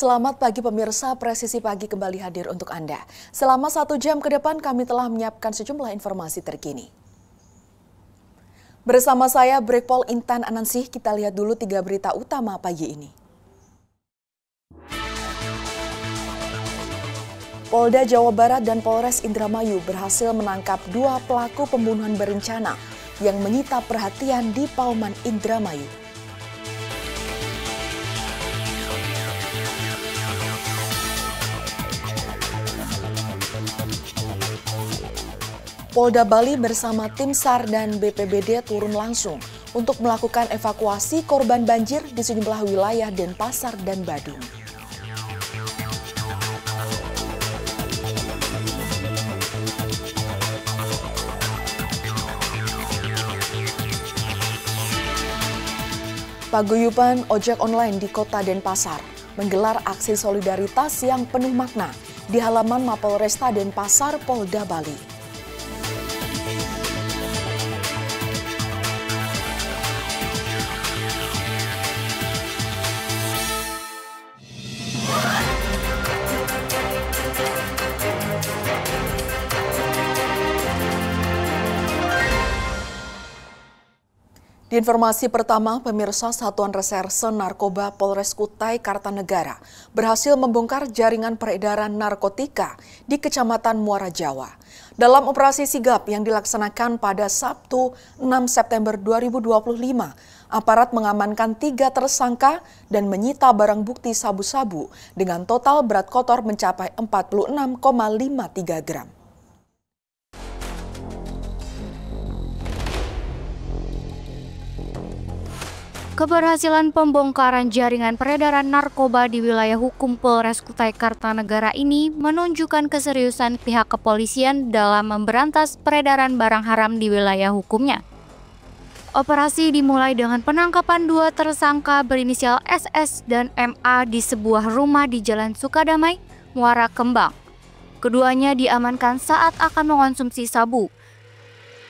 Selamat pagi pemirsa, Presisi Pagi kembali hadir untuk Anda. Selama 1 jam ke depan kami telah menyiapkan sejumlah informasi terkini. Bersama saya Brigpol Intan Anansih, kita lihat dulu 3 berita utama pagi ini. Polda Jawa Barat dan Polres Indramayu berhasil menangkap 2 pelaku pembunuhan berencana yang menyita perhatian di Pauman Indramayu. Polda Bali bersama tim SAR dan BPBD turun langsung untuk melakukan evakuasi korban banjir di sejumlah wilayah Denpasar dan Badung. Paguyuban ojek online di Kota Denpasar menggelar aksi solidaritas yang penuh makna di halaman Mapolresta Denpasar, Polda Bali. Di informasi pertama, pemirsa Satuan Reserse Narkoba Polres Kutai Kartanegara berhasil membongkar jaringan peredaran narkotika di Kecamatan Muara Jawa. Dalam operasi sigap yang dilaksanakan pada Sabtu 6 September 2025, aparat mengamankan 3 tersangka dan menyita barang bukti sabu-sabu dengan total berat kotor mencapai 46,53 gram. Keberhasilan pembongkaran jaringan peredaran narkoba di wilayah hukum Polres Kutai Kartanegara ini menunjukkan keseriusan pihak kepolisian dalam memberantas peredaran barang haram di wilayah hukumnya. Operasi dimulai dengan penangkapan 2 tersangka berinisial SS dan MA di sebuah rumah di Jalan Sukadamai, Muara Kembang. Keduanya diamankan saat akan mengonsumsi sabu.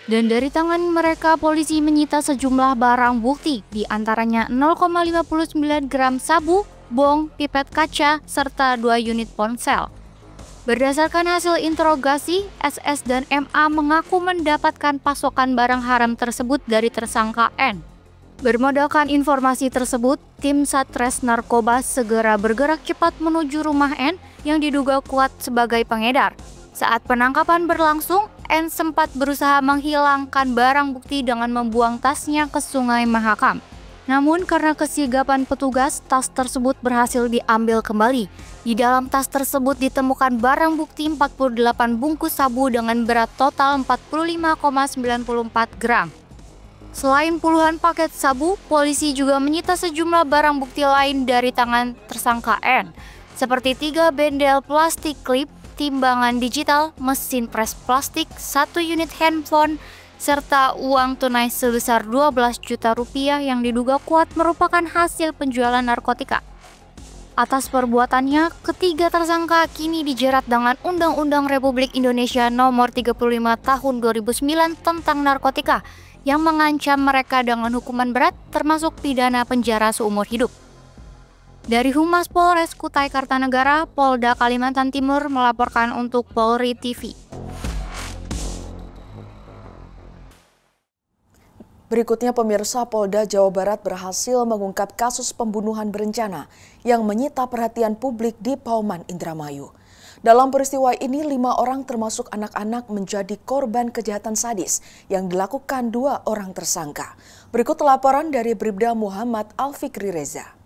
Dan dari tangan mereka, polisi menyita sejumlah barang bukti, di antaranya 0,59 gram sabu, bong, pipet kaca, serta 2 unit ponsel. Berdasarkan hasil interogasi, SS dan MA mengaku mendapatkan pasokan barang haram tersebut dari tersangka N. Bermodalkan informasi tersebut, tim Satres Narkoba segera bergerak cepat menuju rumah N yang diduga kuat sebagai pengedar. Saat penangkapan berlangsung, N sempat berusaha menghilangkan barang bukti dengan membuang tasnya ke Sungai Mahakam. Namun karena kesigapan petugas, tas tersebut berhasil diambil kembali. Di dalam tas tersebut ditemukan barang bukti 48 bungkus sabu dengan berat total 45,94 gram. Selain puluhan paket sabu, polisi juga menyita sejumlah barang bukti lain dari tangan tersangka N, seperti 3 bendel plastik klip, timbangan digital, mesin pres plastik, 1 unit handphone, serta uang tunai sebesar 12 juta rupiah yang diduga kuat merupakan hasil penjualan narkotika. Atas perbuatannya, ketiga tersangka kini dijerat dengan Undang-Undang Republik Indonesia Nomor 35 Tahun 2009 tentang narkotika yang mengancam mereka dengan hukuman berat termasuk pidana penjara seumur hidup. Dari Humas Polres Kutai Kartanegara, Polda Kalimantan Timur melaporkan untuk Polri TV. Berikutnya pemirsa, Polda Jawa Barat berhasil mengungkap kasus pembunuhan berencana yang menyita perhatian publik di Pauman Indramayu. Dalam peristiwa ini 5 orang termasuk anak-anak menjadi korban kejahatan sadis yang dilakukan 2 orang tersangka. Berikut laporan dari Bribda Muhammad Alfikri Reza.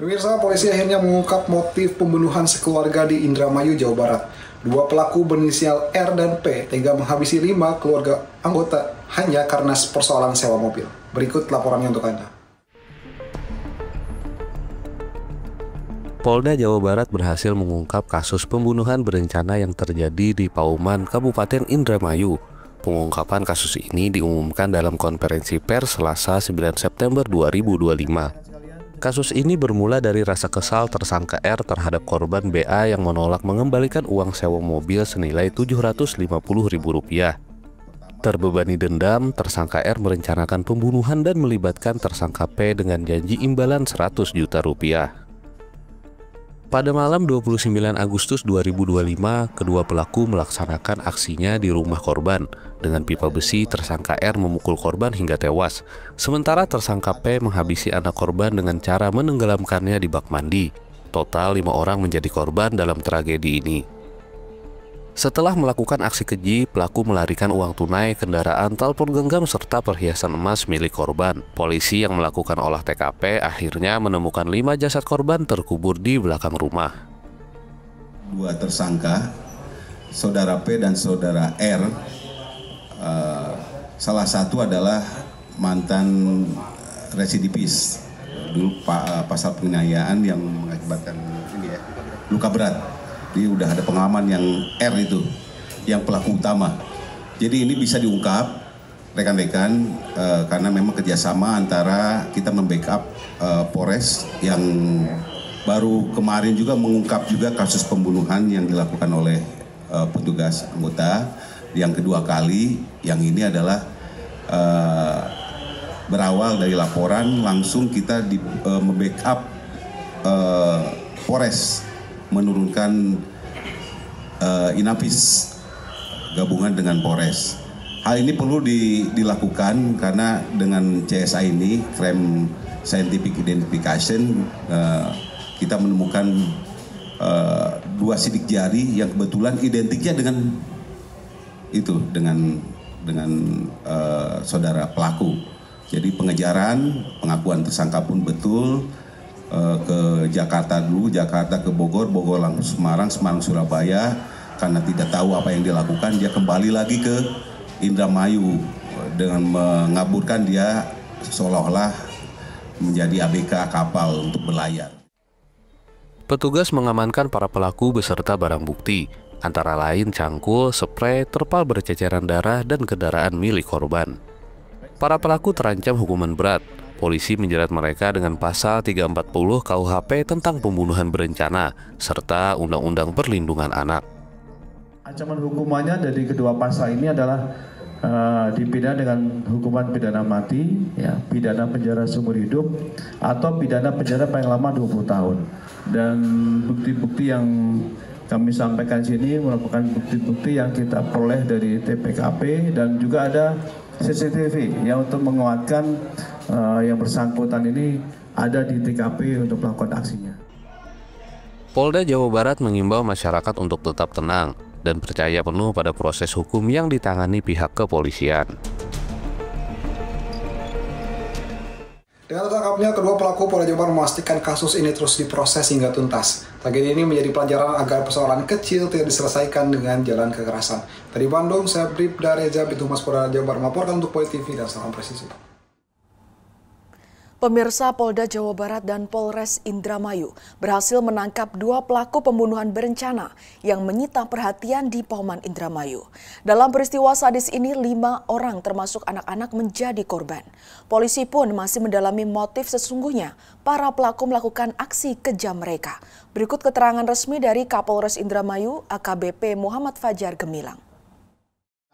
Pemirsa, polisi akhirnya mengungkap motif pembunuhan sekeluarga di Indramayu, Jawa Barat. 2 pelaku berinisial R dan P tega menghabisi 5 keluarga anggota hanya karena persoalan sewa mobil. Berikut laporannya untuk Anda. Polda Jawa Barat berhasil mengungkap kasus pembunuhan berencana yang terjadi di Pauman, Kabupaten Indramayu. Pengungkapan kasus ini diumumkan dalam konferensi pers Selasa 9 September 2025. Kasus ini bermula dari rasa kesal tersangka R terhadap korban BA yang menolak mengembalikan uang sewa mobil senilai Rp750.000. Terbebani dendam, tersangka R merencanakan pembunuhan dan melibatkan tersangka P dengan janji imbalan 100 juta rupiah. Pada malam 29 Agustus 2025, kedua pelaku melaksanakan aksinya di rumah korban. Dengan pipa besi, tersangka R memukul korban hingga tewas. Sementara tersangka P menghabisi anak korban dengan cara menenggelamkannya di bak mandi. Total 5 orang menjadi korban dalam tragedi ini. Setelah melakukan aksi keji, pelaku melarikan uang tunai, kendaraan, telepon genggam, serta perhiasan emas milik korban. Polisi yang melakukan olah TKP akhirnya menemukan 5 jasad korban terkubur di belakang rumah. 2 tersangka, saudara P dan saudara R, salah satu adalah mantan residivis. Dulu pasal penganiayaan yang mengakibatkan luka berat. Jadi udah ada pengalaman yang R itu, yang pelaku utama. Jadi ini bisa diungkap rekan-rekan karena memang kerjasama antara kita membackup Polres yang baru kemarin juga mengungkap juga kasus pembunuhan yang dilakukan oleh petugas anggota. Yang kedua kali, yang ini adalah berawal dari laporan, langsung kita membackup Polres menurunkan Inafis gabungan dengan Polres. Hal ini perlu dilakukan karena dengan CSA ini, Crime Scientific Identification, kita menemukan 2 sidik jari yang kebetulan identiknya dengan saudara pelaku. Jadi pengejaran, pengakuan tersangka pun betul. Ke Jakarta dulu, Jakarta ke Bogor, Bogor langsung Semarang, Semarang Surabaya. Karena tidak tahu apa yang dilakukan, dia kembali lagi ke Indramayu dengan mengaburkan dia seolah-olah menjadi ABK kapal untuk berlayar. Petugas mengamankan para pelaku beserta barang bukti, antara lain cangkul, spray, terpal berceceran darah, dan kendaraan milik korban. Para pelaku terancam hukuman berat. Polisi menjerat mereka dengan pasal 340 KUHP tentang pembunuhan berencana, serta Undang-Undang Perlindungan Anak. Ancaman hukumannya dari kedua pasal ini adalah dipidana dengan hukuman pidana mati, ya, pidana penjara seumur hidup, atau pidana penjara paling lama 20 tahun. Dan bukti-bukti yang kami sampaikan sini merupakan bukti-bukti yang kita peroleh dari TPKP dan juga ada CCTV yang untuk menguatkan yang bersangkutan ini ada di TKP untuk melakukan aksinya. Polda Jawa Barat mengimbau masyarakat untuk tetap tenang dan percaya penuh pada proses hukum yang ditangani pihak kepolisian. Dengan tertangkapnya kedua pelaku, Polda Jawa Barat memastikan kasus ini terus diproses hingga tuntas. Tragedi ini menjadi pelajaran agar persoalan kecil tidak diselesaikan dengan jalan kekerasan. Dari Bandung, saya Bribda Reza Bintu Mas Polda Jawa Barat melaporkan untuk Poi TV dan Salam Presisi. Pemirsa, Polda Jawa Barat dan Polres Indramayu berhasil menangkap 2 pelaku pembunuhan berencana yang menyita perhatian di Pauman Indramayu. Dalam peristiwa sadis ini, 5 orang termasuk anak-anak menjadi korban. Polisi pun masih mendalami motif sesungguhnya para pelaku melakukan aksi kejam mereka. Berikut keterangan resmi dari Kapolres Indramayu, AKBP Muhammad Fajar Gemilang.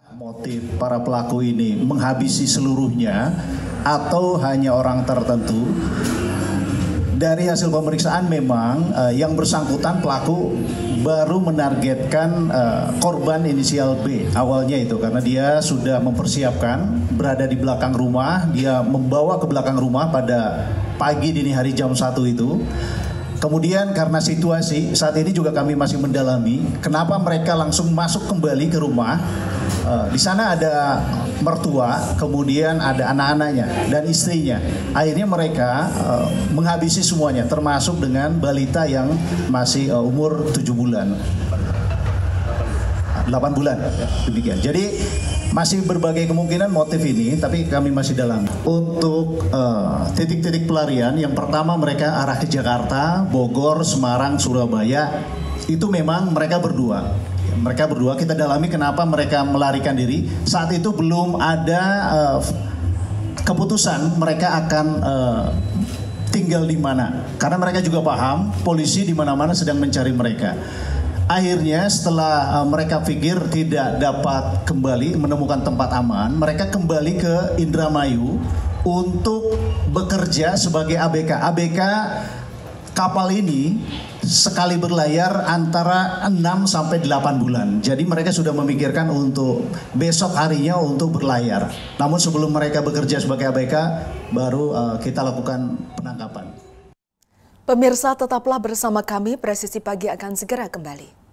Motif para pelaku ini menghabisi seluruhnya atau hanya orang tertentu. Dari hasil pemeriksaan memang yang bersangkutan pelaku baru menargetkan korban inisial B awalnya itu karena dia sudah mempersiapkan berada di belakang rumah, dia membawa ke belakang rumah pada pagi dini hari jam 1 itu. Kemudian karena situasi saat ini juga kami masih mendalami kenapa mereka langsung masuk kembali ke rumah. Di sana ada mertua, kemudian ada anak-anaknya dan istrinya. Akhirnya mereka menghabisi semuanya, termasuk dengan balita yang masih umur 7 bulan. 8 bulan, demikian. Jadi masih berbagai kemungkinan motif ini, tapi kami masih dalam. Untuk titik-titik pelarian, yang pertama mereka arah ke Jakarta, Bogor, Semarang, Surabaya. Itu memang mereka berdua. Mereka berdua, kita dalami kenapa mereka melarikan diri. Saat itu belum ada keputusan mereka akan tinggal di mana. Karena mereka juga paham polisi di mana-mana sedang mencari mereka. Akhirnya setelah mereka pikir tidak dapat kembali menemukan tempat aman, mereka kembali ke Indramayu untuk bekerja sebagai ABK. ABK kapal ini sekali berlayar antara 6 sampai 8 bulan. Jadi mereka sudah memikirkan untuk besok harinya untuk berlayar. Namun sebelum mereka bekerja sebagai ABK, baru kita lakukan penangkapan. Pemirsa, tetaplah bersama kami, Presisi Pagi akan segera kembali.